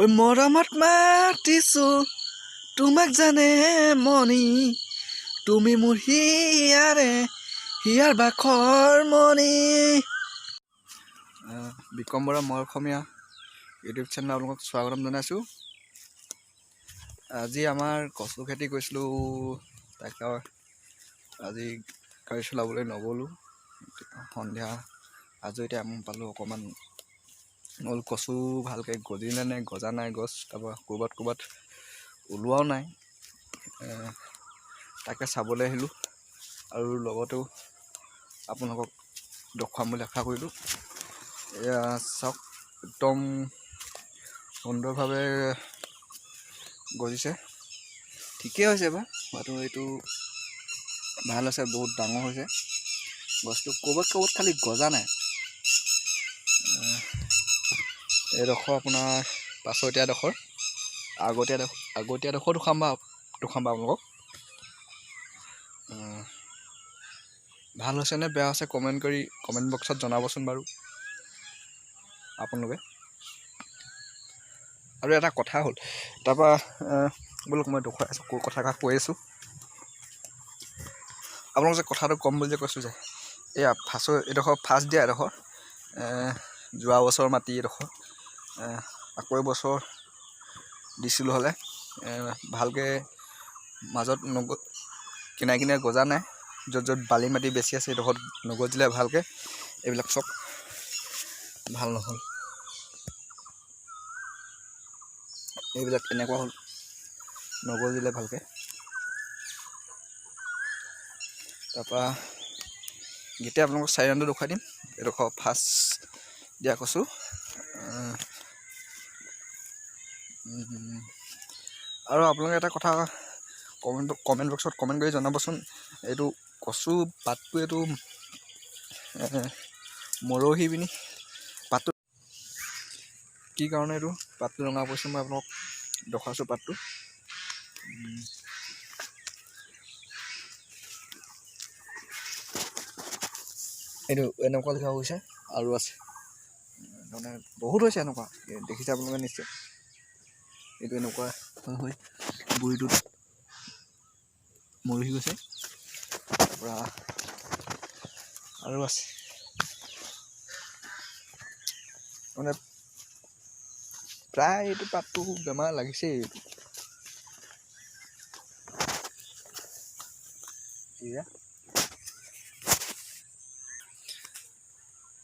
ঐ মৰমত মাতিছো তোমাক জানে মনি তুমি মোৰ হিয়াৰ বাখৰ মনি। বিক্ৰম বৰা মই অসমীয়া ইউটিউব চেনেল আপোনালোকক স্বাগতম জনাইছোঁ। আজি আমাৰ কচু খেতি কৰিছিলোঁ, তাকে আজি গাড়ী চলাবলৈ নগ'লোঁ। সন্ধিয়া আজৰিতে আমি পালোঁ অকণমান নল কচু ভালকৈ গজিলে নে গজা নাই গছ, তাৰপৰা ক'ৰবাত ওলোৱাও নাই, তাকে চাবলৈ আহিলোঁ আৰু লগতেও আপোনালোকক দেখুৱাম বুলি আশা কৰিলোঁ। এয়া চাওক, একদম সুন্দৰভাৱে গজিছে, ঠিকেই হৈছে বাৰু হোৱাটো, এইটো ভাল হৈছে, বহুত ডাঙৰ হৈছে গছটো। ক'ৰবাত খালি গজা নাই। এইডোখৰ আপোনাৰ পাছতীয়াডোখৰ, আগতীয়াডোখৰ দেখুৱাম বাৰু আপোনালোকক। ভাল হৈছে নে বেয়া হৈছে কমেণ্ট বক্সত জনাবচোন বাৰু আপোনালোকে। আৰু এটা কথা হ'ল, তাৰপৰা বোলো মই দেখুৱাই আছোঁ, কথা কৈ আছোঁ আপোনালোক যে কথাটো ক'ম বুলি যে কৈছোঁ যে, এয়া এইডোখৰ ফাৰ্ষ্ট দিয়া এডোখৰ যোৱা বছৰ মাটি এডোখৰ আকৌ এবছৰ দিছিলোঁ হ'লে ভালকৈ মাজত কিনাৰে গজা নাই। য'ত বালি মাটি বেছি আছে এইডোখৰত নগজিলে ভালকৈ, এইবিলাক চব ভাল নহ'ল, এইবিলাক এনেকুৱা হ'ল নগজিলে ভালকৈ। তাৰপৰা গীতে আপোনালোকক চাৰি ৰাউণ্ডটো দেখুৱাই দিম। এইডোখৰ ফাৰ্ষ্ট দিয়া কচু। আৰু আপোনালোকে এটা কথা কমেণ্ট বক্সত কমেণ্ট কৰি জনাবচোন, এইটো কচু পাতটো এইটো মৰহি পিনি পাতটো কি কাৰণে এইটো পাতটো ৰঙা পৰিছে, মই আপোনালোকক দেখুৱাইছোঁ পাতটো। এইটো এনেকুৱা লিখা হৈছে আৰু আছে, মানে বহুত হৈছে এনেকুৱা, দেখিছে আপোনালোকে নিশ্চয়। এইটো এনেকুৱা হৈ গুৰিটোত মৰহি গৈছে, তাৰপৰা আৰু আছে, মানে প্ৰায় এইটো পাতটো বেমাৰ লাগিছেই। এয়া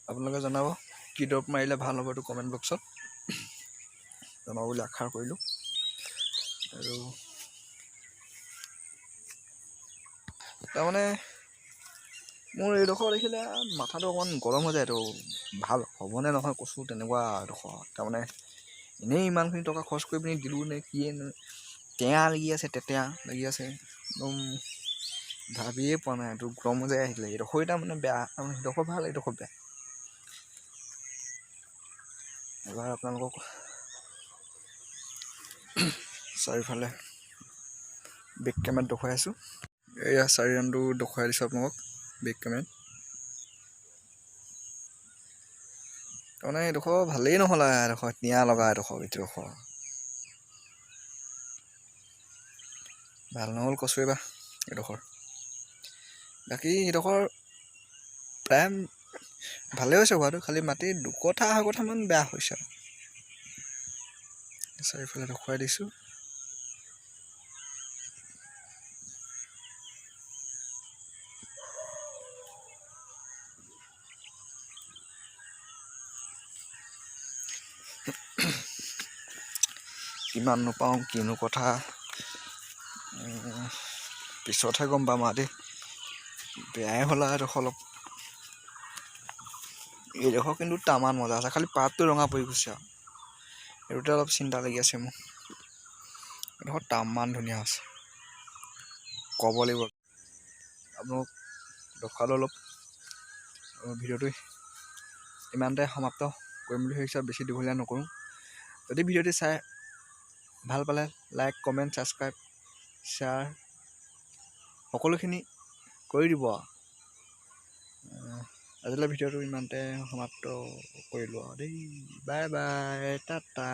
আপোনালোকে জনাব কি দৰৱ মাৰিলে ভাল হ'ব, এইটো কমেণ্ট বক্সত জনাব বুলি আশা কৰিলোঁ। আৰু তাৰমানে মোৰ এইডোখৰ দেখিলে মাথাটো অকণমান গৰম হৈ যায়। এইটো ভাল হ'বনে নহয় কচু, তেনেকুৱা এডোখৰ তাৰমানে এনেই ইমানখিনি টকা খৰচ কৰি পিনি দিলোঁ নে কিয়ে নে, তেঁয়া লাগি আছে, তেতেয়া লাগি আছে, একদম ভাবিয়ে পোৱা নাই। এইটো গৰম হৈ যায় আহিলে, এইডোখৰ তাৰমানে বেয়া, তাৰমানে সেইডোখৰ ভাল, এইডোখৰ বেয়া। এবাৰ আপোনালোকক চাৰিওফালে বেক কেমেৰাত দেখুৱাই আছোঁ। এয়া চাৰি ৰাউণ্ডটো দেখুৱাই দিছোঁ আপোনালোকক বেক কেমেৰাত। তাৰমানে এইডোখৰ ভালেই নহ'লে, এডোখৰ টিয়া লগা এডোখৰ ভাল নহ'ল কচু এইবাৰ এডোখৰ। বাকী এইডোখৰ প্ৰায় ভালেই হৈছে হোৱাটো, খালি মাটি দুকঠামান বেয়া হৈছে। চাৰিওফালে দেখুৱাই দিছোঁ। কিমান নাপাওঁ কিনো কথা, পিছতহে গম পাম আৰু দেই। বেয়াই হ'ল আৰু এডোখৰ অলপ, এইডোখৰ কিন্তু তামান মজা আছে, খালি পাতটো ৰঙা পৰি গৈছে আৰু এইটোতে অলপ চিন্তা লাগি আছে মোৰ। এইডোখৰ তামান ধুনীয়া আছে, ক'ব লাগিব আপোনালোক দেখুৱালোঁ অলপ। ভিডিঅ'টো ইমানতে সমাপ্ত কৰিম বুলি ভাবিছোঁ, বেছি দীঘলীয়া নকৰোঁ। যদি ভিডিঅ'টো চাই ভাল পালে লাইক, কমেণ্ট, ছাবস্ক্ৰাইব, শ্বেয়াৰ সকলোখিনি কৰি দিব। আজিলৈ ভিডিঅ'টো ইমানতে সমাপ্ত কৰিলোঁ আৰু দেই। Bye bye, Tata.